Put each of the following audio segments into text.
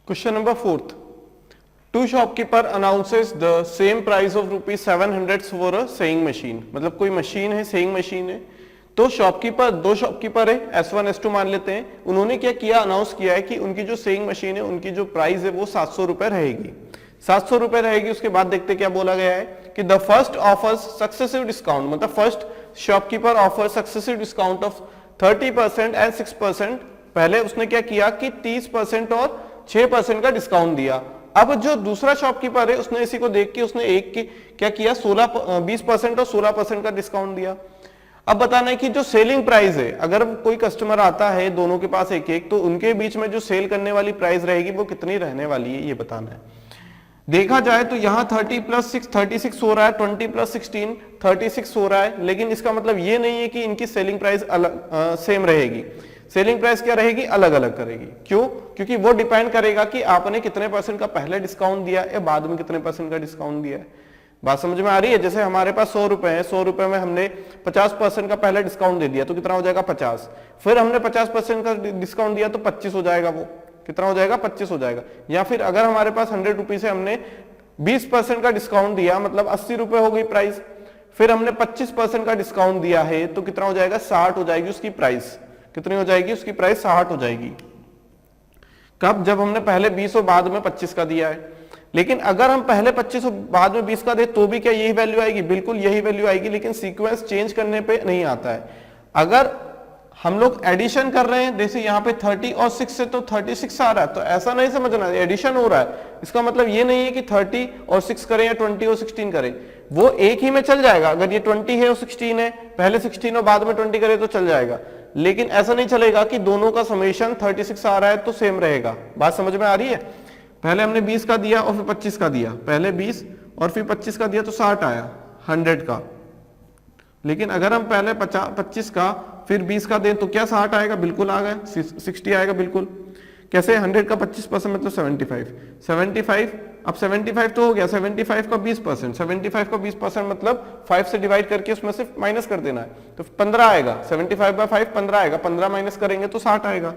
Question number 4th, two shopkeeper announces the same price of ₹700 for a sewing machine. मतलब कोई machine है, saying machine है, तो shopkeeper, दो शॉपकीपर है, S1 S2 मान लेते हैं। उन्होंने क्या किया, अनाउंस किया है कि उनकी जो सेइंग मशीन है उनकी जो प्राइस है वो 700 रुपए रहेगी, 700 रुपए रहेगी। उसके बाद देखते क्या बोला गया है कि the first offers successive discount, मतलब first shopkeeper offer successive discount of 30% and 6%। पहले उसने क्या किया कि 30% और 6% का डिस्काउंट दिया। अब जो दूसरा शॉपकीपर है उसने इसी को देख के उसने एक की क्या किया, 20% और 16% का डिस्काउंट दिया। अब बताना है कि जो सेलिंग प्राइस है, अगर कोई कस्टमर आता है दोनों के पास एक एक, तो उनके बीच में जो सेल करने वाली प्राइस रहेगी वो कितनी रहने वाली है, ये बताना है। देखा जाए तो यहाँ 30 + 6 36 हो रहा है, 20 + 16 36 हो रहा है, लेकिन इसका मतलब ये नहीं है कि इनकी सेलिंग प्राइस सेम रहेगी। सेलिंग प्राइस क्या रहेगी, अलग अलग करेगी। क्यों? क्योंकि वो डिपेंड करेगा कि आपने कितने % का पहले डिस्काउंट दिया या बाद में कितने % का डिस्काउंट दिया है। बात समझ में आ रही है? जैसे हमारे पास 100 रुपए है, 100 रुपए में हमने 50% का पहले डिस्काउंट दे दिया तो कितना हो जाएगा, 50। फिर हमने 50% का डिस्काउंट दिया तो 25 हो जाएगा, वो कितना हो जाएगा, 25 हो जाएगा। या फिर अगर हमारे पास 100 रुपीज से हमने 20% का डिस्काउंट दिया, मतलब 80 रुपए हो गई प्राइस, फिर हमने 25% का डिस्काउंट दिया है तो कितना हो जाएगा, 60 हो जाएगी उसकी प्राइस। कितनी हो जाएगी उसकी प्राइस, 60 हो जाएगी। कब? जब हमने पहले 20 और बाद में 25 का दिया है। लेकिन अगर हम पहले 25 और बाद में 20 का दे तो भी क्या यही वैल्यू आएगी, बिल्कुल यही वैल्यू आएगी, लेकिन सीक्वेंस चेंज करने पे नहीं आता है। अगर हम लोग एडिशन कर रहे हैं, जैसे यहाँ पे 30 और 6 से तो 36 आ रहा है, तो ऐसा नहीं समझना एडिशन हो रहा है। इसका मतलब ये नहीं है कि 30 और 6 करें या 20 और 16 करें, वो एक ही में चल जाएगा। अगर ये 20 है और 16 है, पहले 16 और बाद में 20 करें तो चल जाएगा। लेकिन ऐसा नहीं चलेगा कि दोनों का समेशन 36 आ रहा है तो सेम रहेगा। बात समझ में आ रही है? पहले हमने 20 का दिया और फिर 25 का दिया, पहले 20 और फिर 25 का दिया तो 60 आया 100 का। लेकिन अगर हम पहले 25 का फिर 20 का दें तो क्या 60 आएगा, बिल्कुल आ गया, 60 आएगा बिल्कुल। कैसे? 100 का 25% मतलब 75। अब 75 तो हो गया, 75 का 20%, 75 का 20% मतलब 5 से डिवाइड करके उसमें से माइनस कर देना है तो 15 आएगा। 75/5 15 आएगा, 15 माइनस करेंगे तो 60 आएगा।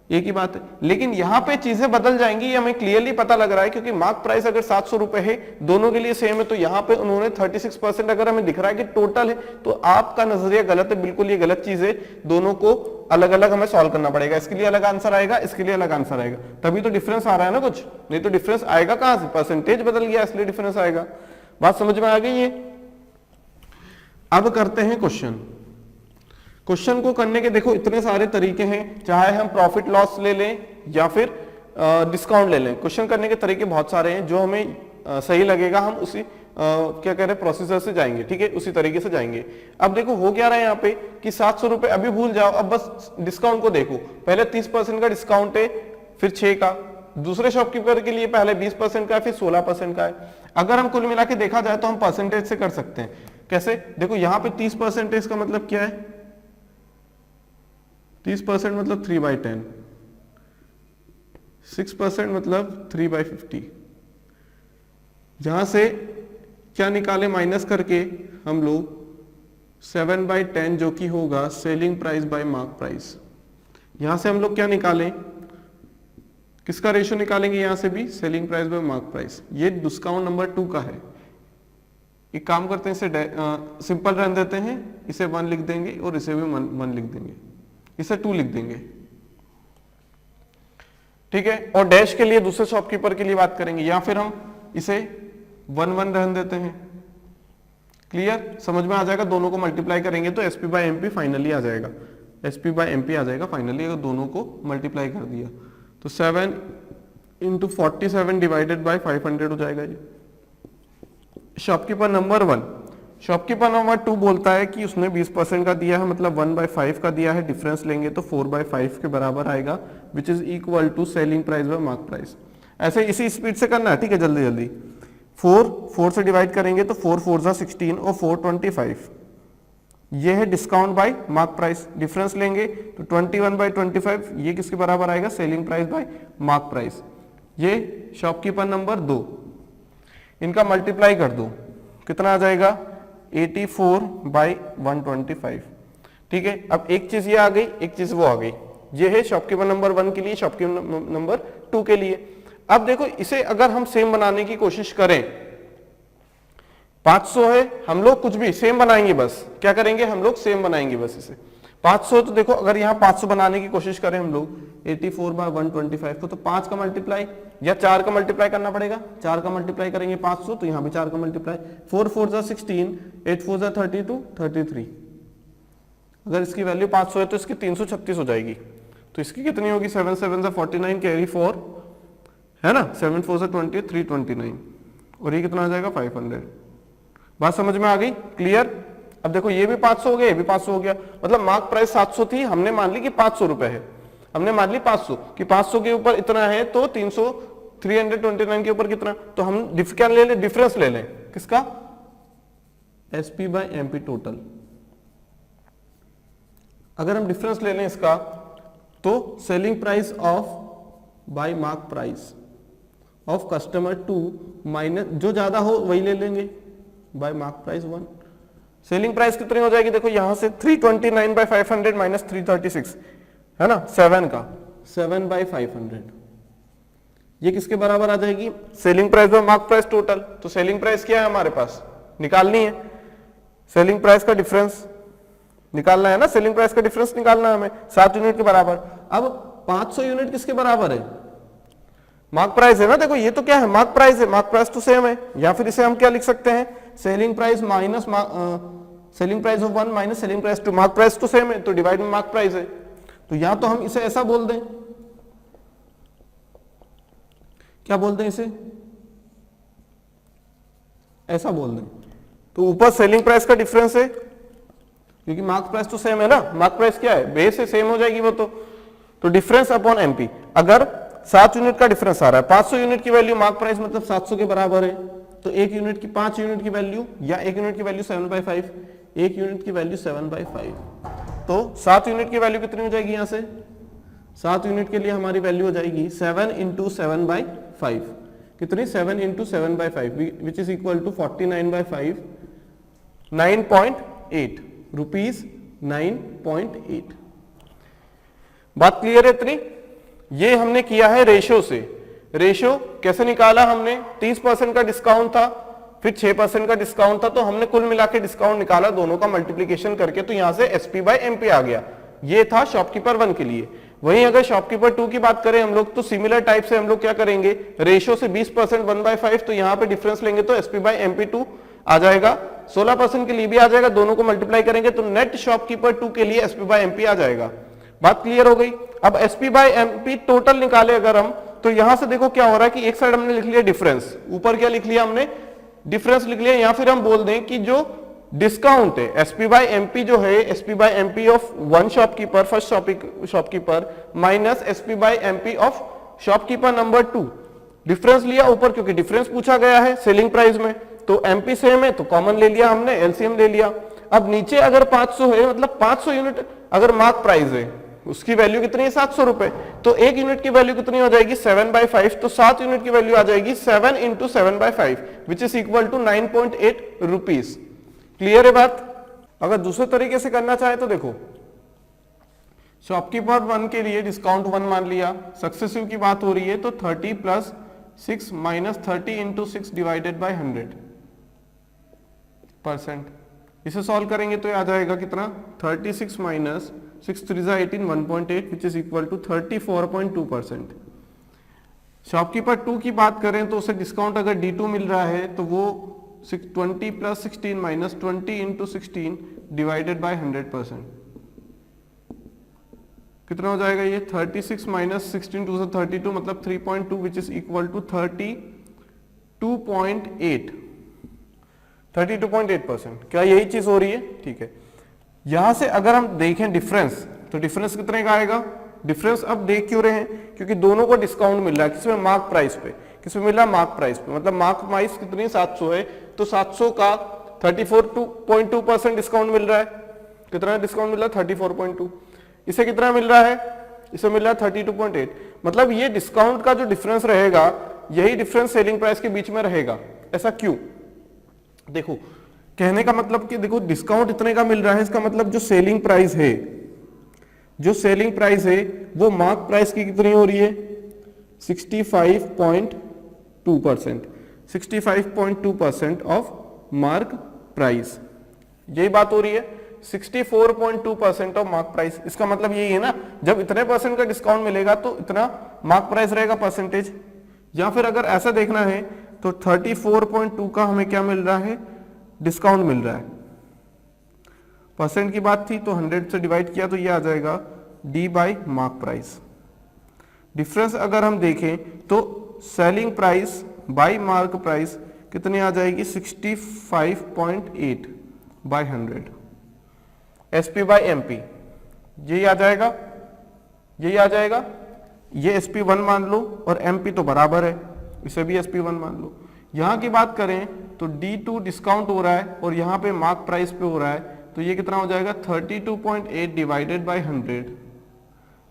एक ही बात है। लेकिन यहाँ पे चीजें बदल जाएंगी, ये हमें क्लियरली पता लग रहा है, क्योंकि मार्क प्राइस अगर 700 रुपए है, दोनों के लिए सेम है, तो यहाँ पे उन्होंने 36% अगर हमें दिख रहा है कि टोटल है, तो आपका नजरिया गलत है, बिल्कुल ये गलत चीज है। दोनों को अलग अलग हमें सॉल्व करना पड़ेगा। इसके लिए अलग आंसर आएगा, इसके लिए अलग आंसर आएगा, तभी तो डिफरेंस आ रहा है ना कुछ, नहीं तो डिफरेंस आएगा कहां से, परसेंटेज बदल गया इसलिए डिफरेंस आएगा। बात समझ में आ गई है? अब करते हैं क्वेश्चन। क्वेश्चन को करने के देखो इतने सारे तरीके हैं, चाहे हम प्रॉफिट लॉस ले लें या फिर डिस्काउंट ले लें। क्वेश्चन करने के तरीके बहुत सारे हैं, जो हमें सही लगेगा हम उसी क्या कह रहे हैं प्रोसीजर से जाएंगे, ठीक है, उसी तरीके से जाएंगे। अब देखो हो क्या रहा है यहाँ पे कि 700 रुपए अभी भूल जाओ, अब बस डिस्काउंट को देखो। पहले 30% का डिस्काउंट है, फिर 6 का। दूसरे शॉपकीपर के लिए पहले 20% का है, फिर 16% का है। अगर हम कुल मिला के देखा जाए तो हम परसेंटेज से कर सकते हैं। कैसे? देखो यहाँ पे 30% का मतलब क्या है, 30% मतलब 3/10, 6% मतलब 3/50। यहां से क्या निकाले, माइनस करके हम लोग 7/10 जो कि होगा selling price by mark price. यहां से हम लोग क्या निकालें, किसका रेशियो निकालेंगे, यहां से भी selling price by mark price. ये डिस्काउंट नंबर 2 का है। एक काम करते हैं, इसे सिंपल रहने देते हैं, इसे 1 लिख देंगे और इसे भी 1 लिख देंगे, इसे 2 लिख देंगे, ठीक है। और डैश के लिए दूसरे शॉपकीपर के लिए बात करेंगे, या फिर हम इसे 1 रहने देते हैं। क्लियर? समझ में आ जाएगा। दोनों को मल्टीप्लाई करेंगे तो SP/MP फाइनली आ जाएगा, SP/MP आ जाएगा फाइनली, अगर दोनों को मल्टीप्लाई कर दिया तो 7 × 47 डिवाइडेड बाय 500 हो जाएगा ये। शॉपकीपर नंबर 1, शॉपकीपर नंबर 2 बोलता है कि उसने 20% का दिया है, मतलब 1/5 का दिया है, डिफरेंस लेंगे तो 4/5 के बराबर आएगा, which is equal to selling price by mark price. ऐसे इसी स्पीड से करना है, ठीक है, जल्दी जल्दी। 4 से डिवाइड करेंगे तो 4 4 16 और 4 25। ये है discount bye mark price. Difference लेंगे तो 21/25, ये किसके बराबर आएगा, selling price by mark price. ये शॉपकीपर नंबर 2, इनका मल्टीप्लाई कर दो, कितना आ जाएगा, 84/125, ठीक है। अब एक चीज ये आ गई, एक चीज वो आ गई। ये है शॉपकीपर नंबर 1 के लिए, शॉपकीपर नंबर 2 के लिए। अब देखो इसे अगर हम सेम बनाने की कोशिश करें, 500 है, हम लोग कुछ भी सेम बनाएंगे, बस क्या करेंगे हम लोग सेम बनाएंगे बस इसे 500। तो देखो अगर यहाँ 500 बनाने की कोशिश करें हम लोग 84/125 को, तो 5 का मल्टीप्लाई या 4 का मल्टीप्लाई करना पड़ेगा। 4 का मल्टीप्लाई करेंगे 500, तो यहाँ भी 4 का मल्टीप्लाई, 4 4 जा 16, 8 4 जा 32, 33। अगर इसकी वैल्यू 500 है तो इसकी 336 हो जाएगी। तो इसकी कितनी होगी, 7 7 जा 49, कैरी 4 है ना, 7 4 जा 20, 329, और ये कितना आ जाएगा 500। बात समझ में आ गई, क्लियर। अब देखो ये भी 500 हो गया, ये भी 500 हो गया, मतलब मार्क प्राइस 700 थी, हमने मान ली कि 500 रुपए है, हमने मान ली 500 कि 500 के ऊपर इतना है, तो 329 के ऊपर कितना, तो हम क्या ले लें, डिफरेंस ले लें किसका, एसपी बाय एमपी टोटल। अगर हम डिफरेंस ले लें इसका, तो selling price of bye mark price of customer 2 minus जो ज्यादा हो वही ले लेंगे bye mark price 1। Selling price कितनी हो जाएगी, देखो यहां से 329/500 माइनस 336 है ना, 7 का 7/500, ये किसके बराबर आ जाएगी, selling price by mark price total. तो सेलिंग प्राइस क्या है हमारे पास, निकालनी है, सेलिंग प्राइस का डिफरेंस निकालना है ना, सेलिंग प्राइस का डिफरेंस निकालना है हमें 7 यूनिट के बराबर। अब 500 यूनिट किसके बराबर है, मार्क प्राइस है ना, देखो ये तो क्या है, मार्क प्राइस है, मार्क प्राइस तो सेम है, या फिर इसे हम क्या लिख सकते हैं, selling price minus selling price of 1 minus selling price 2, mark price तो सेम है, तो डिवाइड में मार्क प्राइस है। तो या तो हम इसे ऐसा बोल दें, क्या बोल दें इसे, ऐसा बोल दें, तो ऊपर सेलिंग प्राइस का डिफरेंस है, क्योंकि मार्क प्राइस तो सेम है ना, मार्क प्राइस क्या है, बेस से सेम हो जाएगी वो तो डिफरेंस अपॉन एमपी। अगर 7 यूनिट का डिफरेंस आ रहा है, 500 यूनिट की वैल्यू मार्क प्राइस मतलब 700 के बराबर है, तो 1 यूनिट की 5 यूनिट की वैल्यू या 1 यूनिट की वैल्यू 7/5, 1 यूनिट की वैल्यू 7/5, तो 7 यूनिट की वैल्यू कितनी हो जाएगी, यहां से 7 यूनिट के लिए हमारी वैल्यू हो जाएगी 7 × 7/5, कितनी 7 × 7/5 which is equal to 49/5, 9.8 rupees, 9.8। बात क्लियर है इतनी। ये हमने किया है रेशो से। रेशो कैसे निकाला हमने, 30% का डिस्काउंट था, फिर 6% का डिस्काउंट था, तो हमने कुल मिला के डिस्काउंट निकाला दोनों का मल्टीप्लीकेशन करके, तो यहां से एसपी बाय एमपी आ गया। ये था शॉपकीपर 1 के लिए। वहीं अगर शॉपकीपर 2 की बात करें हम लोग, तो सिमिलर टाइप से हम लोग क्या करेंगे, रेशो से 20% 1/5, तो यहां पे डिफरेंस लेंगे तो एसपी बाय एमपी 2 आ जाएगा, 16% के लिए भी आ जाएगा, दोनों को मल्टीप्लाई करेंगे तो नेट शॉपकीपर 2 के लिए एसपी बाय एमपी आ जाएगा। बात क्लियर हो गई। अब एसपी बाय एमपी टोटल निकाले अगर हम, तो यहां से देखो क्या हो रहा है कि एक साइड हमने लिख लिया डिफरेंस, ऊपर क्या लिख लिया हमने, डिफरेंस लिख लिया, या फिर हम बोल दें कि जो डिस्काउंट है एसपी बाय एमपी जो है, SP by MP of 1 shopkeeper, first shopkeeper minus SP by MP of shopkeeper number 2, difference लिया ऊपर क्योंकि डिफरेंस पूछा गया है सेलिंग प्राइस में, तो एमपी सेम है तो कॉमन ले लिया हमने, एलसीएम ले लिया। अब नीचे अगर 500 है, मतलब 500 यूनिट अगर मार्क प्राइस है, उसकी वैल्यू कितनी है 700 रुपए, तो 1 यूनिट की वैल्यू कितनी हो जाएगी 7/5, तो 7 यूनिट की वैल्यू आ जाएगी 7 × 7/5 which is equal to 9.8 rupees. Clear है बात। अगर दूसरे तरीके से करना चाहे तो देखो, शॉपकीपर 1 के लिए डिस्काउंट 1 मान लिया, सक्सेसिव की बात हो रही है, तो 30 + 6 माइनस 30 × 6 डिवाइडेड बाय 100%। इसे सॉल्व करेंगे तो आ जाएगा कितना, 36 minus 6 3 18, 1.8 which is equal to 34.2%। Shopkeeper 2 की बात करें तो उसे डिस्काउंट अगर D2 मिल रहा है तो वो 20 + 16 माइनस 20 × 16 डिवाइडेड बाय 100%, कितना हो जाएगा ये 36 माइनस 16 2 32, मतलब 3.2 विच इज इक्वल टू 32.8%। क्या यही चीज हो रही है, ठीक है। यहां से अगर हम देखें डिफरेंस, तो डिफरेंस कितने का आएगा, डिफरेंस अब देख क्यों रहे हैं, क्योंकि दोनों को डिस्काउंट मिल रहा है, किसमें मार्क प्राइस पे, किसमें मिल रहा है मार्क प्राइस पे, मतलब मार्क प्राइस कितनी 700 है, तो 700 का 34.2% डिस्काउंट मिल रहा है, कितना डिस्काउंट मिल रहा है 34.2, इसे कितना मिल रहा है, इसे मिल रहा है 32.8, मतलब ये डिस्काउंट का जो डिफरेंस रहेगा यही डिफरेंस सेलिंग प्राइस के बीच में रहेगा। ऐसा क्यों, देखो कहने का मतलब कि देखो डिस्काउंट इतने का मिल रहा है, इसका मतलब जो सेलिंग प्राइस है, जो सेलिंग प्राइस है वो मार्क प्राइस की कितनी हो रही है 65.2%, 65.2% ऑफ मार्क प्राइस। यही बात हो रही है, 64.2% ऑफ मार्क प्राइस। इसका मतलब यही है ना, जब इतने परसेंट का डिस्काउंट मिलेगा तो इतना मार्क प्राइस रहेगा परसेंटेज। या फिर अगर ऐसा देखना है तो 34.2 का हमें क्या मिल रहा है, डिस्काउंट मिल रहा है। परसेंट की बात थी तो 100 से डिवाइड किया तो ये आ जाएगा D by mark price. Difference अगर हम देखें तो selling price by mark price कितनी आ जाएगी, 65.8 बाई 100, एसपी बाई एमपी, यही आ जाएगा, यही आ जाएगा। ये SP1 मान लो और MP तो बराबर है, इसे भी SP1 मान लो। यहां की बात करें तो D2 डिस्काउंट हो रहा है और यहां पे मार्क प्राइस पे हो रहा है, तो ये कितना हो जाएगा 32.8 डिवाइडेड बाई 100,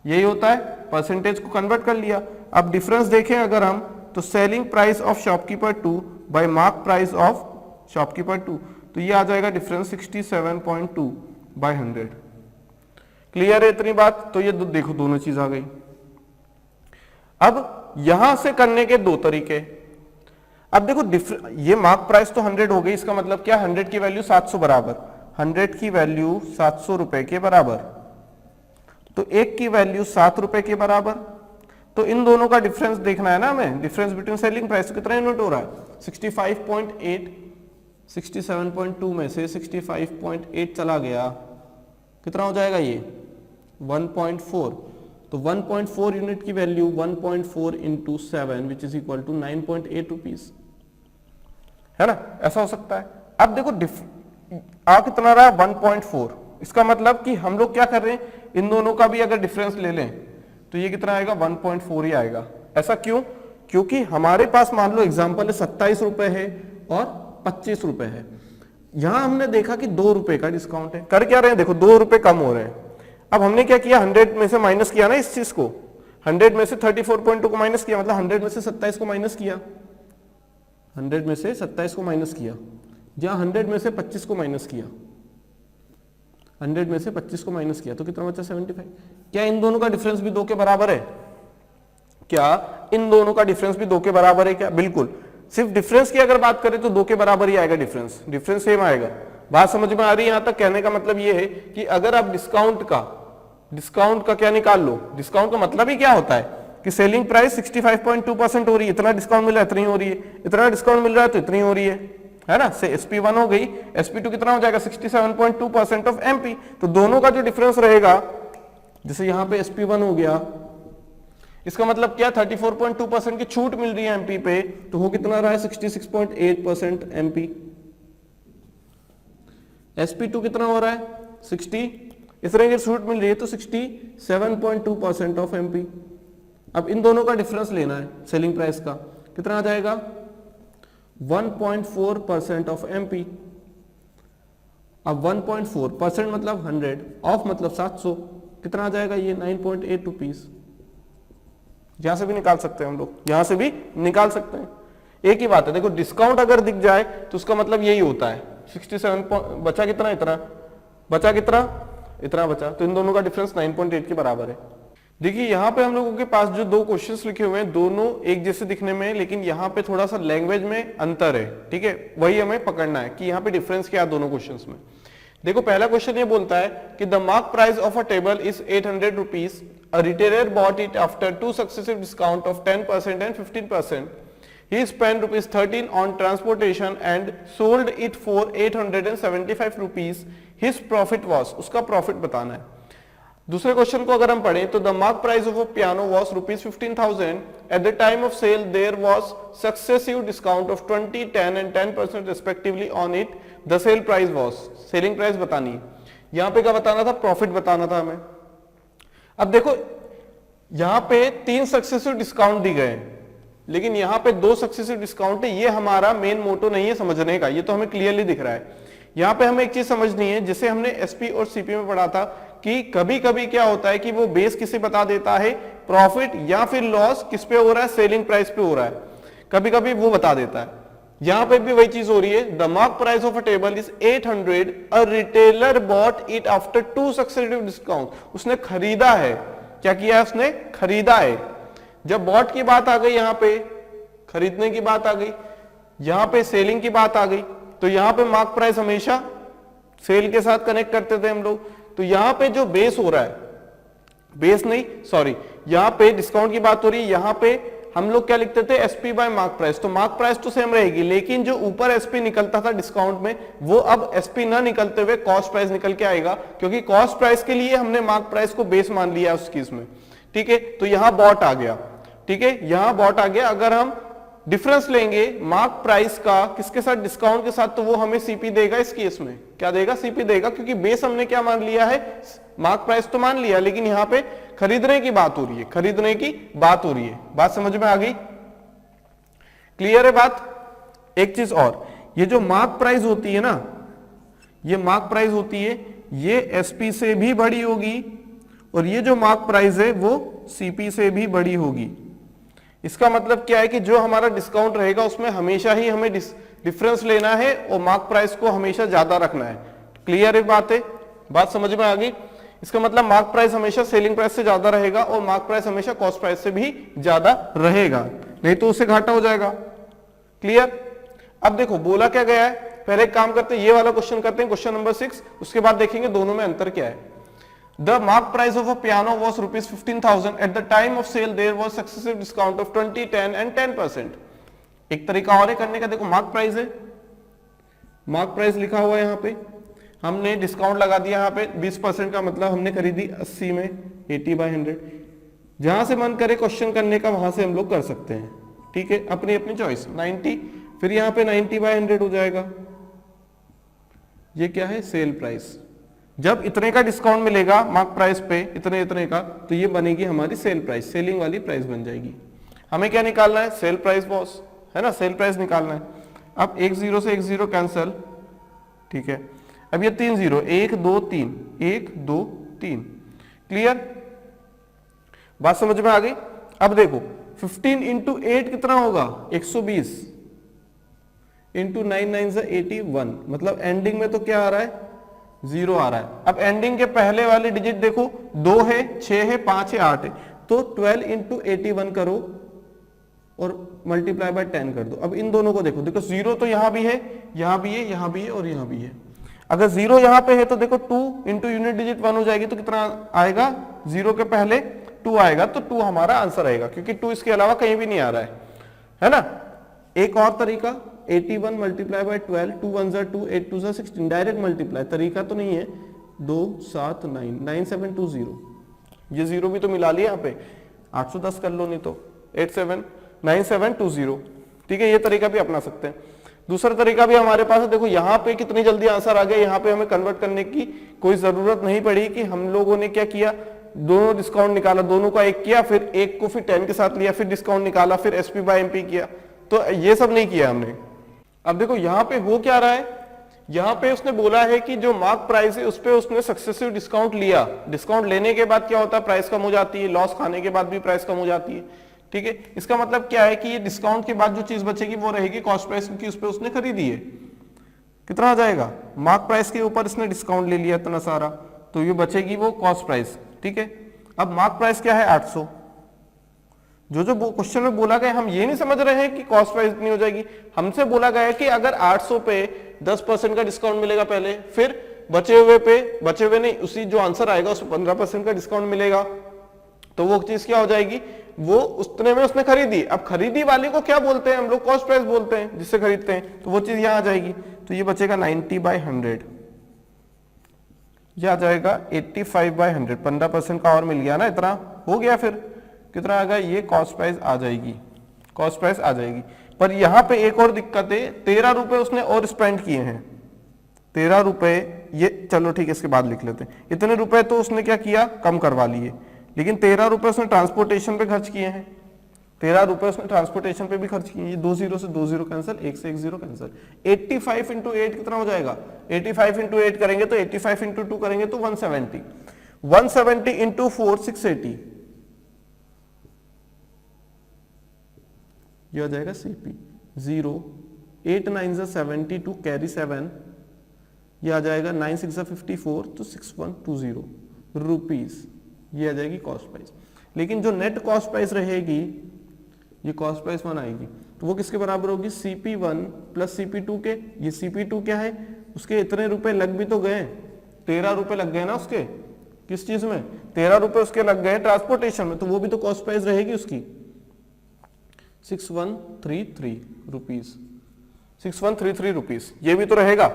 यही होता है। परसेंटेज को कन्वर्ट कर लिया। अब डिफरेंस देखें अगर हम तो selling price of shopkeeper 2 bye mark price of shopkeeper 2, तो ये आ जाएगा डिफरेंस 67.2 बाय 100। क्लियर है इतनी बात? तो ये देखो दोनों चीज आ गई। अब यहां से करने के दो तरीके। अब देखो ये मार्क प्राइस तो 100 हो गई, इसका मतलब क्या, 100 की वैल्यू 700 बराबर, 100 की वैल्यू 700 रुपए के बराबर, तो एक की वैल्यू 7 रुपए के बराबर। तो इन दोनों का डिफरेंस देखना है ना हमें, डिफरेंस बिटवीन सेलिंग प्राइस कितना यूनिट हो रहा है, 65.8, 67.2 में से 65.8 चला गया, कितना हो जाएगा ये 1.4। तो 1.4 यूनिट की value 1.4 into 7 which is equal to 9.8 rupees, है ना, ऐसा हो सकता है। अब देखो आ कितना रहा है 1.4, इसका मतलब कि हम लोग क्या कर रहे हैं, इन दोनों का भी अगर डिफरेंस ले लें तो ये कितना आएगा 1.4 ही आएगा। ऐसा क्यों? क्योंकि हमारे पास मान लो एग्जांपल है 27 रुपए है और 25 रुपए है। यहां हमने देखा कि 2 रुपए का डिस्काउंट है, कर क्या रहे हैं, देखो 2 रुपए कम हो रहे हैं। अब हमने क्या किया, 100 में से माइनस किया ना इस चीज को, 100 में से 34.2 को माइनस किया, मतलब 100 में से 27 को माइनस किया, 100 में से 27 को माइनस किया, जहां 100 में से 25 को माइनस किया, 100 में से 25 को माइनस किया, तो कितना बचा 75। क्या इन दोनों का डिफरेंस भी 2 के बराबर है? क्या इन दोनों का डिफरेंस भी 2 के बराबर है क्या? बिल्कुल। सिर्फ डिफरेंस की अगर बात करें तो 2 के बराबर ही आएगा, डिफरेंस सेम आएगा। बात समझ में आ रही है? यहां तक कहने का मतलब ये है कि अगर आप डिस्काउंट का क्या निकाल लो, डिस्काउंट का मतलब ही क्या होता है कि सेलिंग प्राइस 65.2% हो रही है, इतना डिस्काउंट मिल रहा है इतनी हो रही है, इतना डिस्काउंट मिल रहा है तो इतनी हो रही है ना। से SP1 हो गई, SP2 कितना हो जाएगा 67.2% ऑफ MP। तो दोनों का जो डिफरेंस रहेगा, जैसे यहां पे SP1 हो गया, इसका मतलब क्या 34.2% की छूट मिल रही है MP पे, तो वो कितना रहा है 66.8% MP। SP2 कितना हो रहा है 60, इस तरह की छूट मिल रही है तो 67.2% ऑफ MP। अब इन दोनों का डिफरेंस लेना है सेलिंग प्राइस का, कितना आ जाएगा 1.4% ऑफ MP। अब 1.4% मतलब 100, ऑफ मतलब 700, कितना आ जाएगा ये 9.8 रुपीज। यहां से भी निकाल सकते हैं हम लोग, यहां से भी निकाल सकते हैं, एक ही बात है। देखो डिस्काउंट अगर दिख जाए तो उसका मतलब यही होता है 67 बचा कितना, इतना बचा, कितना इतना बचा, तो इन दोनों का डिफरेंस 9.8 के बराबर है। देखिए यहाँ पे हम लोगों के पास जो दो क्वेश्चंस लिखे हुए हैं दोनों एक जैसे दिखने में, लेकिन यहाँ पे थोड़ा सा लैंग्वेज में अंतर है, ठीक है, वही हमें पकड़ना है कि यहाँ पे डिफरेंस क्या है दोनों क्वेश्चंस में। देखो पहला क्वेश्चन ये बोलता है कि the mark price of a table is 800 rupees, a retailer bought it after 2 successive discount of 10% and 15%. He spent rupees 13 on transportation and sold it for 875 rupees. His profit was, उसका profit बताना है। दूसरे question को अगर हम पढ़ें तो the mark price of a piano was rupees 15,000. At the time of sale there was successive discount of 20, 10 and 10% respectively on it. The sale price was, selling price बतानी है। यहां पे क्या बताना था, प्रॉफिट बताना था हमें। अब देखो यहां पे 3 सक्सेसिव डिस्काउंट दी गए, लेकिन यहां पे 2 सक्सेसिव डिस्काउंट है। ये हमारा मेन मोटो नहीं है समझने का, ये तो हमें क्लियरली दिख रहा है। यहां पे हमें एक चीज समझनी है, जिसे हमने एसपी और सीपी में पढ़ा था कि कभी कभी क्या होता है कि वो बेस किसे बता देता है, प्रॉफिट या फिर लॉस किस पे हो रहा है, सेलिंग प्राइस पे हो रहा है, कभी कभी वो बता देता है। यहां पे भी वही चीज हो रही है। The mark price of a table is 800, a retailer bought it after 2 successive discount. उसने खरीदा है, क्या किया है उसने, खरीदा है। जब बॉट की बात आ गई, यहां पे खरीदने की बात आ गई, यहां पे सेलिंग की बात आ गई, तो यहां पे मार्क प्राइस हमेशा सेल के साथ कनेक्ट करते थे हम लोग। तो यहां पे जो बेस हो रहा है, बेस नहीं सॉरी, यहां पे डिस्काउंट की बात हो रही है, यहां पे हम लोग क्या लिखते थे, एसपी बाय मार्क प्राइस। तो मार्क प्राइस तो सेम रहेगी, लेकिन जो ऊपर एसपी निकलता था डिस्काउंट में, वो अब एसपी ना निकलते हुए कॉस्ट प्राइस निकल के आएगा, क्योंकि कॉस्ट प्राइस के लिए हमने मार्क प्राइस को बेस मान लिया उस केस में। ठीक है, तो यहां बॉट आ गया। ठीक है, यहां बॉट आ गया। अगर हम डिफरेंस लेंगे मार्क प्राइस का किसके साथ, डिस्काउंट के साथ, तो वो हमें सीपी देगा। इस केस में क्या देगा, सीपी देगा, क्योंकि बेस हमने क्या मान लिया है, मार्क प्राइस तो मान लिया, लेकिन यहां पे खरीदने की बात हो रही है, खरीदने की बात हो रही है। बात समझ में आ गई, क्लियर है बात। एक चीज और, ये जो मार्क प्राइस होती है ना, ये मार्क प्राइस होती है, ये एसपी से भी बड़ी होगी, और ये जो मार्क प्राइस है वो सीपी से भी बड़ी होगी। इसका मतलब क्या है कि जो हमारा डिस्काउंट रहेगा उसमें हमेशा ही हमें डिफरेंस लेना है और मार्क प्राइस को हमेशा ज्यादा रखना है। क्लियर है बात है, बात समझ में आ गई। इसका मतलब मार्क प्राइस हमेशा सेलिंग प्राइस से ज्यादा रहेगा और मार्क प्राइस हमेशा कॉस्ट प्राइस से भी ज्यादा रहेगा, नहीं तो उससे घाटा हो जाएगा। क्लियर। अब देखो बोला क्या गया है, पहले एक काम करते हैं, ये वाला क्वेश्चन करते हैं, क्वेश्चन नंबर 6, उसके बाद देखेंगे दोनों में अंतर क्या है। The mark price of a piano was rupees 15,000. At the time of sale, there was successive discount of 20, 10 and 10%. एक तरीका और है करने का, देखो मार्क प्राइस है, मार्क प्राइस लिखा हुआ है यहाँ पे, हमने डिस्काउंट लगा दिया यहाँ पे 20% का, मतलब हमने खरीदी 80 में 80/100। जहां से मन करे क्वेश्चन करने का वहां से हम लोग कर सकते हैं। ठीक है, अपनी अपनी चॉइस। 90, फिर यहाँ पे 90/100 हो जाएगा। ये क्या है, सेल प्राइस। जब इतने का डिस्काउंट मिलेगा मार्क प्राइस पे, इतने इतने का, तो ये बनेगी हमारी सेल प्राइस, सेलिंग वाली प्राइस बन जाएगी। हमें क्या निकालना है, सेल प्राइस बॉस, है ना, सेल प्राइस निकालना है। अब एक 0 से एक 0 कैंसल। ठीक है, अब ये 3 0, 1 2 3, 1 2 3। क्लियर, बात समझ में आ गई। अब देखो 15 इंटू 8 कितना होगा, 120 इंटू 9 9 से 81, मतलब एंडिंग में तो क्या आ रहा है, 0 आ रहा है। अब एंडिंग के पहले वाली डिजिट देखो, 2 है, 6 है, 5 है, 8 है, तो 12 इंटू 81 करो और मल्टीप्लाई बाय 10 कर दो। अब इन दोनों को देखो, देखो 0 तो यहां भी है, यहां भी है, यहां भी है और यहां भी है। अगर 0 यहां पे है तो देखो 2 इंटू यूनिट डिजिट 1 हो जाएगी, तो कितना आएगा, 0 के पहले 2 आएगा, तो 2 हमारा आंसर आएगा, क्योंकि 2 इसके अलावा कहीं भी नहीं आ रहा है ना। एक और तरीका, 81 मल्टीप्लाई बाय 12, 2 1 जा 2, 8 2 जा 16, डायरेक्ट मल्टीप्लाई, तरीका तो नहीं है। 2 7 9, 9720, ये 0 भी तो मिला लिया यहाँ पे, 810 कर लो, नहीं तो 87 9720। ठीक है, ये तरीका भी अपना सकते हैं। दूसरा तरीका भी हमारे पास है, देखो यहाँ पे कितनी जल्दी आंसर आ गया, यहाँ पे हमें कन्वर्ट करने की कोई जरूरत नहीं पड़ी कि हम लोगों ने क्या किया, दोनों डिस्काउंट निकाला, दोनों का एक किया, फिर एक को फिर 10 के साथ लिया, फिर डिस्काउंट निकाला, फिर एसपी बाय एमपी किया, तो ये सब नहीं किया हमने। अब देखो यहाँ पे हो क्या रहा है, यहाँ पे उसने बोला है कि जो मार्क प्राइस है उस पे उसने सक्सेसिव डिस्काउंट लिया, डिस्काउंट लेने के बाद क्या होता है, प्राइस कम हो जाती है, लॉस खाने के बाद भी प्राइस कम हो जाती है। ठीक है, इसका मतलब क्या है कि ये डिस्काउंट के बाद जो चीज बचेगी वो रहेगी कॉस्ट प्राइस, क्योंकि उस पे उसने खरीदी है। कितना आ जाएगा, मार्क प्राइस के ऊपर इसने डिस्काउंट ले लिया इतना सारा, तो ये बचेगी वो कॉस्ट प्राइस। ठीक है, अब मार्क प्राइस क्या है, 800। जो जो क्वेश्चन में बोला गया, हम ये नहीं समझ रहे हैं कि कॉस्ट प्राइस इतनी हो जाएगी, हमसे बोला गया है कि अगर 800 पे 10% का डिस्काउंट मिलेगा पहले, फिर बचे हुए नहीं, उसी जो आंसर आएगा उसमें 15% का डिस्काउंट मिलेगा, तो वो चीज क्या हो जाएगी, वो उतने में उसने खरीदी। अब खरीदी वाली को क्या बोलते हैं हम लोग, कॉस्ट प्राइस बोलते हैं जिससे खरीदते हैं, तो वो चीज यहां आ जाएगी। तो ये बचेगा 90/100, ये आ जाएगा 85/100, 15% का और मिल गया ना, इतना हो गया, फिर कितना आ गया, ये कॉस्ट प्राइस आ जाएगी, कॉस्ट प्राइस आ जाएगी। पर यहां पे एक और दिक्कत है, 13 रुपए उसने और स्पेंड किए हैं, 13 रुपए, ये चलो ठीक है इसके बाद लिख लेते हैं। इतने रुपए तो उसने क्या किया, कम करवा लिए, लेकिन 13 रुपए उसने ट्रांसपोर्टेशन पे खर्च किए हैं, 13 रुपए उसने ट्रांसपोर्टेशन पे भी खर्च किए। ये 2 0 से 2 0 कैंसिल, 1 से 1 0 कैंसिल। 85 इंटू 8 कितना हो जाएगा, 85 इंटू 8 करेंगे तो 85 इंटू 2 करेंगे तो 170, 170 इंटू 4 680, ये हो जाएगा सीपी 0, 8 9 से 72 कैरी 7, ये आ जाएगा 9 6 54, तो 6120 रुपीज, ये आ जाएगी कॉस्ट प्राइस। लेकिन जो नेट कॉस्ट प्राइस रहेगी, ये कॉस्ट प्राइस 1 आएगी, तो वो किसके बराबर होगी, CP1 प्लस CP2 के। ये CP2 क्या है, उसके इतने रुपए लग भी तो गए, 13 रुपए लग गए ना उसके, किस चीज में, 13 रुपए उसके लग गए ट्रांसपोर्टेशन में, तो वो भी तो कॉस्ट प्राइस रहेगी उसकी 6133 रुपीज, 6133 रुपीज, ये भी तो रहेगा।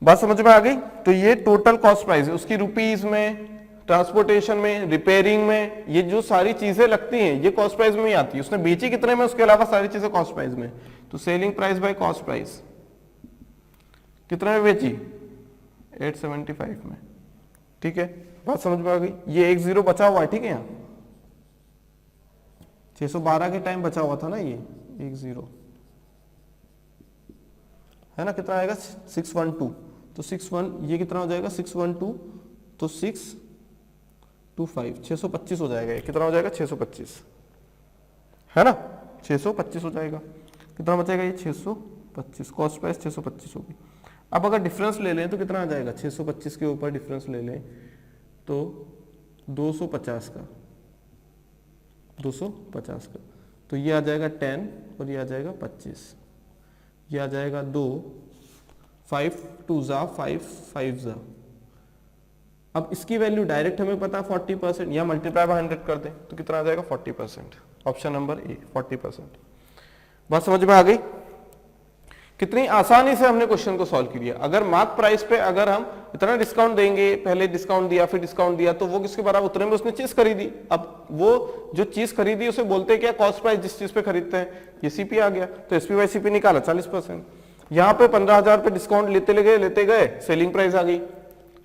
बात समझ में आ गई। तो ये टोटल कॉस्ट प्राइस है उसकी, रुपीज में, ट्रांसपोर्टेशन में, रिपेयरिंग में, ये जो सारी चीजें लगती हैं ये कॉस्ट प्राइस में ही आती है। उसने बेची कितने में, उसके अलावा सारी चीजें कॉस्ट प्राइस में। तो selling price by cost price कितने में बेची, 875 में। ठीक है, बात समझ में आ गई। ये 1 0 बचा हुआ है, ठीक है, यहाँ 612 के टाइम बचा हुआ था ना ये 1 0, है ना, कितना आएगा 612, तो 61 ये कितना हो जाएगा 612, तो 625 625 हो जाएगा। ये कितना हो जाएगा 625, है ना, 625 हो जाएगा। कितना बचेगा ये 625, कॉस्ट प्राइस 625 होगी। अब अगर डिफरेंस ले लें तो कितना आ जाएगा, 625 के ऊपर डिफरेंस ले लें तो 250 का, 250 का, तो ये आ जाएगा 10 और ये आ जाएगा 25, ये आ जाएगा 2, 5 2 जा 5 5 जा। अब इसकी वैल्यू डायरेक्ट हमें पता 40%, या मल्टीप्लाई बाय 100 कर दें तो कितना आ जाएगा 40%। Option number A 40%। बात समझ में आ गई। कितनी आसानी से हमने क्वेश्चन को सॉल्व किया। अगर मार्क प्राइस पे अगर हम इतना डिस्काउंट देंगे, पहले डिस्काउंट दिया फिर डिस्काउंट दिया, तो वो किसके बराबर, उतने में उसने चीज खरीदी। अब वो जो चीज खरीदी उसे बोलते हैं क्या, कॉस्ट प्राइस, जिस चीज पे खरीदते हैं। ये सीपी आ गया, तो एसपी बाई सीपी निकाला 40%। यहाँ पे 15,000 पे डिस्काउंट लेते गए सेलिंग प्राइस आ गई,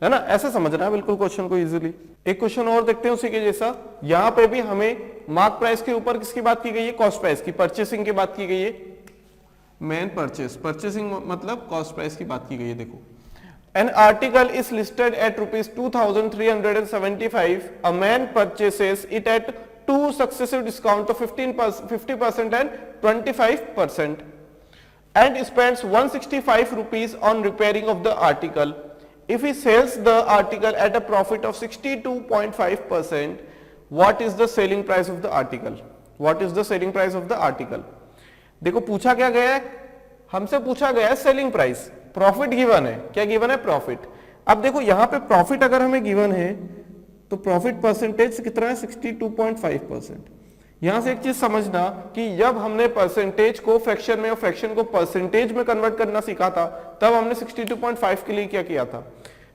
है ना। ऐसे समझना है बिल्कुल क्वेश्चन को इजीली। एक क्वेश्चन और देखते हैं उसी के जैसा। यहाँ पे भी हमें मार्क प्राइस के ऊपर किसकी बात की गई है, कॉस्ट प्राइस की, परचेसिंग की बात की गई है। मेन परचेसिंग मतलब कॉस्ट प्राइस की बात की गई है। देखो, an article is listed at ₹2,375, a man purchases it at 2 successive discount of 50% and 25%, and spends 165 rupees on repairing of the article. If he sells the article at a profit of 62.5%, what is the selling price of the article? What is the selling price of the article? देखो पूछा क्या गया है, हमसे पूछा गया है selling price, profit given है। क्या गिवन है, प्रॉफिट। अब देखो यहाँ पे प्रॉफिट अगर हमें गिवन है तो प्रॉफिट परसेंटेज कितना है, 62.5%। यहां से एक चीज समझना कि जब हमने परसेंटेज को फ्रैक्शन में और फ्रैक्शन को परसेंटेज में कन्वर्ट करना सीखा था, तब हमने 62.5 के लिए क्या किया था।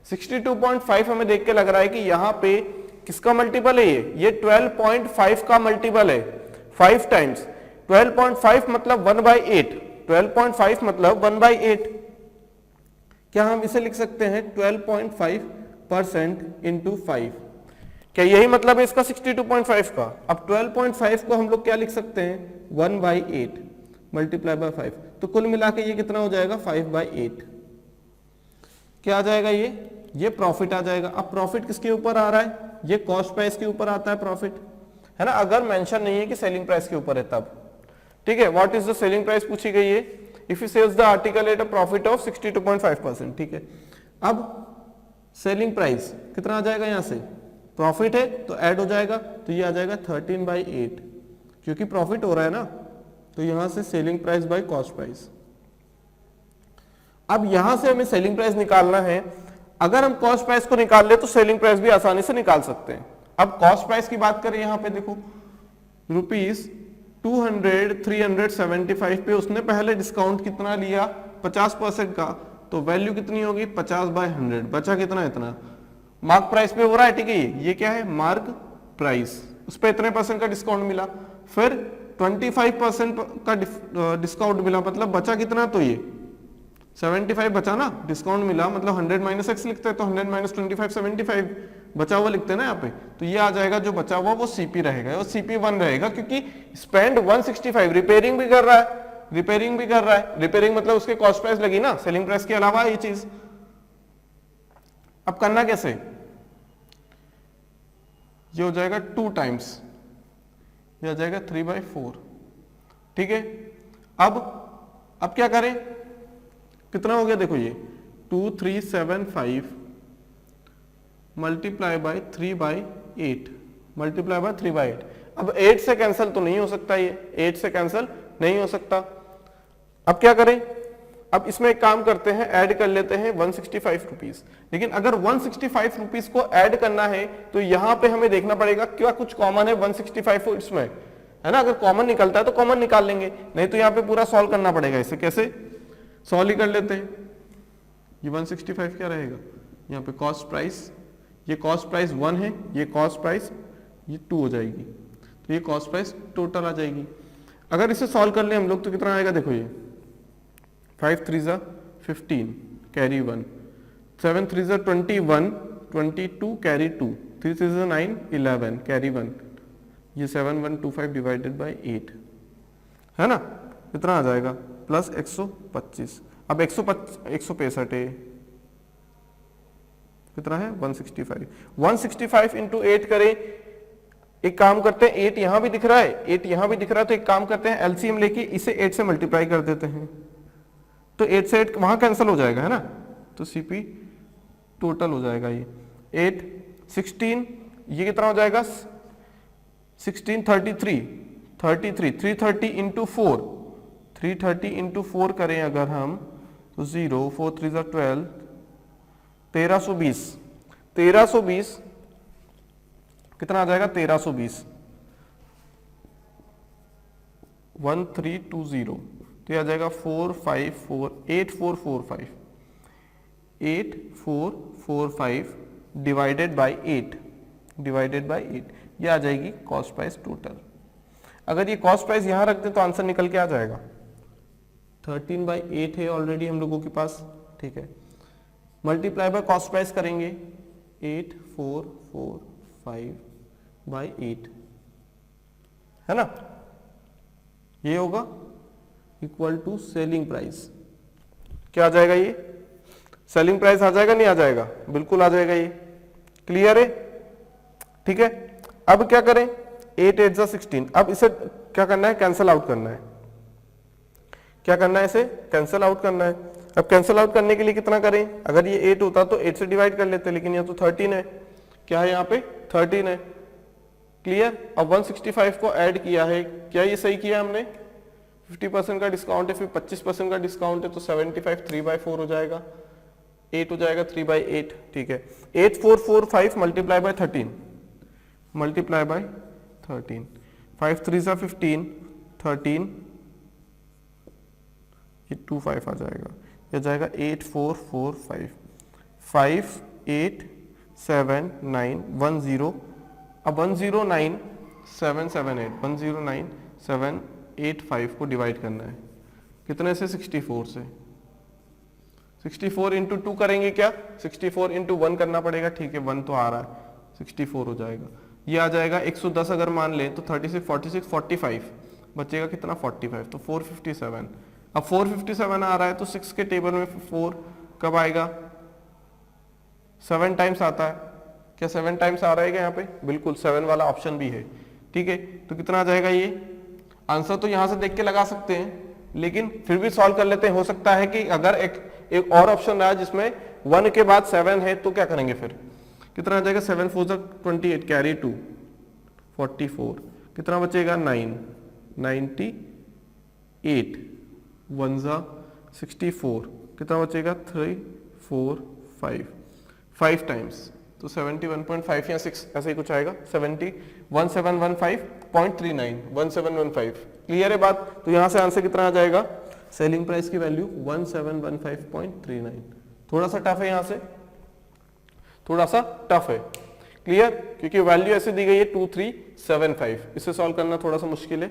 62.5 हमें देख के लग रहा है कि यहाँ पे किसका मल्टीपल है, ये 12.5 का मल्टीपल है, 5 टाइम्स। 12.5 मतलब 1/8, 12.5 मतलब 1/8। क्या हम इसे लिख सकते हैं 12.5% इंटू 5, क्या यही मतलब है इसका 62.5 का। अब 12.5 को हम लोग क्या लिख सकते हैं, 1/8 मल्टीप्लाई बाय 5, तो कुल मिला के ये कितना हो जाएगा 5/8। क्या आ जाएगा, ये प्रॉफिट आ जाएगा। अब प्रॉफिट किसके ऊपर आ रहा है, ये कॉस्ट प्राइस के ऊपर आता है प्रॉफिट, है ना, अगर मेंशन नहीं है कि सेलिंग प्राइस के ऊपर है तब। ठीक है, what is the selling price पूछी गई है, if you sells the article at a profit of 62.5%। ठीक है, अब सेलिंग प्राइस कितना आ जाएगा, यहां से प्रॉफिट है तो ऐड हो जाएगा, तो ये आ जाएगा 13/8, क्योंकि प्रॉफिट हो रहा है ना, तो यहां से selling price by cost price. अब यहां से हमें सेलिंग प्राइस निकालना है। अगर हम कॉस्ट प्राइस को निकाल ले तो सेलिंग प्राइस भी आसानी से निकाल सकते हैं। अब कॉस्ट प्राइस की बात करें, यहां पे देखो ₹375 पे उसने पहले डिस्काउंट कितना लिया, 50% का, तो वैल्यू कितनी होगी 50/100, बचा कितना, इतना। मार्क प्राइस पे हो रहा है, ठीक है, ये क्या है, मार्क प्राइस, उस पर इतने परसेंट का डिस्काउंट मिला, फिर 25% का डिस्काउंट मिला, मतलब बचा कितना, तो ये 75 बचा ना, डिस्काउंट मिला मतलब 100 - x लिखते हैं, तो 100 - 25 75 बचा हुआ लिखते हैं ना यहाँ पे, तो ये आ जाएगा, जो बचा हुआ वो सीपी रहेगा, और CP1 रहेगा, क्योंकि स्पेंड 165, रिपेयरिंग भी कर रहा है, रिपेयरिंग मतलब उसके कॉस्ट प्राइस लगी ना, सेलिंग प्राइस के अलावा ये चीज। अब करना कैसे, ये हो जाएगा 2 टाइम्स, ये हो जाएगा 3/4। ठीक है, अब क्या करें, कितना हो गया, देखो ये 2375 मल्टीप्लाई बाय 3/8 मल्टीप्लाई बाय 3/8। अब 8 से कैंसिल तो नहीं हो सकता, ये 8 से कैंसिल नहीं हो सकता। अब क्या करें, अब इसमें एक काम करते हैं, ऐड कर लेते हैं 165 रुपीज। लेकिन अगर 165 रुपीज को ऐड करना है तो यहां पे हमें देखना पड़ेगा क्या कुछ कॉमन है 165 इसमें, है ना। अगर कॉमन निकलता है तो कॉमन निकाल लेंगे, नहीं तो यहाँ पे पूरा सॉल्व करना पड़ेगा। इसे कैसे सॉल्व ही कर लेते हैं। ये 165 क्या रहेगा, यहाँ पे कॉस्ट प्राइस, ये कॉस्ट प्राइस 1 है, ये कॉस्ट प्राइस ये 2 हो जाएगी, तो ये कॉस्ट प्राइस टोटल आ जाएगी। अगर इसे सॉल्व कर ले हम लोग तो कितना आएगा, देखो ये 5 3 जा 15 कैरी 1, 7 3 जा 21 22 कैरी 2, 3 3 जा 9 11 कैरी 1, ये 7125 डिवाइडेड बाय 8 है ना, कितना आ जाएगा प्लस 125। अब 165 है, कितना है 165। 165 इंटू 8 करें, एक काम करते हैं 8 यहां भी दिख रहा है, 8 यहां भी दिख रहा है, तो एक काम करते हैं एलसीएम लेके इसे 8 से मल्टीप्लाई कर देते हैं, तो 8 से 8 वहां कैंसिल हो जाएगा, है ना। तो सीपी टोटल हो जाएगा ये 8 16, ये कितना हो जाएगा 16 33 330 इंटू 4, 330 इंटू 4 करें अगर हम तो 0 4 3 12 1320, 1320 कितना आ जाएगा 1320 1320, तो ये आ जाएगा 8445 डिवाइडेड बाय 8 ये आ जाएगी कॉस्ट प्राइस टोटल। अगर ये कॉस्ट प्राइस यहां रख दें तो आंसर निकल के आ जाएगा 13/8 है ऑलरेडी हम लोगों के पास, ठीक है। मल्टीप्लाई बाय कॉस्ट प्राइस करेंगे 8445/8 है ना, ये होगा इक्वल टू सेलिंग प्राइस। क्या आ जाएगा, ये सेलिंग प्राइस आ जाएगा, नहीं आ जाएगा, बिल्कुल आ जाएगा, ये क्लियर है, ठीक है। अब क्या करें 8 8 16, अब इसे क्या करना है कैंसिल आउट करना है, क्या करना है इसे कैंसिल आउट करना है। अब कैंसिल आउट करने के लिए कितना करें, अगर ये 8 होता तो 8 से डिवाइड कर लेते, लेकिन यहाँ तो 13 है, क्या है यहाँ पे 13 है, क्लियर। अब 165 को ऐड किया है, क्या ये सही किया हमने, 50% का डिस्काउंट है, फिर 25% का डिस्काउंट है, तो 75 3/4 हो जाएगा, 8 हो जाएगा 3/8, ठीक है। 8445 मल्टीप्लाई बाय 13, 5 3 जा 15 13, ये 25 आ जाएगा, ये जाएगा 8445 58791 अब 109785 को डिवाइड करना है, कितने से 64 से, 64 इंटू 2 करेंगे क्या, 64 इंटू 1 करना पड़ेगा, ठीक है 1 तो आ रहा है, 64 हो जाएगा, ये आ जाएगा 110 अगर मान लें तो 36 46 45 बचेगा कितना 45, तो 457। अब 457 आ रहा है तो 6 के टेबल में 4 कब आएगा, 7 टाइम्स आता है, क्या 7 टाइम्स आ रहा है क्या यहाँ पे, बिल्कुल 7 वाला ऑप्शन भी है, ठीक है। तो कितना आ जाएगा, ये आंसर तो यहां से देख के लगा सकते हैं, लेकिन फिर भी सॉल्व कर लेते हैं। हो सकता है कि अगर एक और ऑप्शन रहा जिसमें 1 के बाद 7 है तो क्या करेंगे, फिर कितना आ जाएगा 7 4 28 कैरी 2 44, कितना बचेगा 9 98 1 64, कितना बचेगा 3 4 5 टाइम्स, तो 71.5 या 6 ऐसे ही कुछ आएगा, 1715.39 क्लियर है बात। तो यहां से आंसर कितना आ जाएगा, सेलिंग प्राइस की वैल्यू 1715.39। थोड़ा सा टफ है, यहां से थोड़ा सा टफ है, क्लियर, क्योंकि वैल्यू ऐसे दी गई है 2375, इसे सॉल्व करना थोड़ा सा मुश्किल है।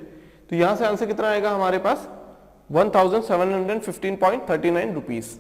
तो यहां से आंसर कितना आएगा हमारे पास 1715.39 रुपीज।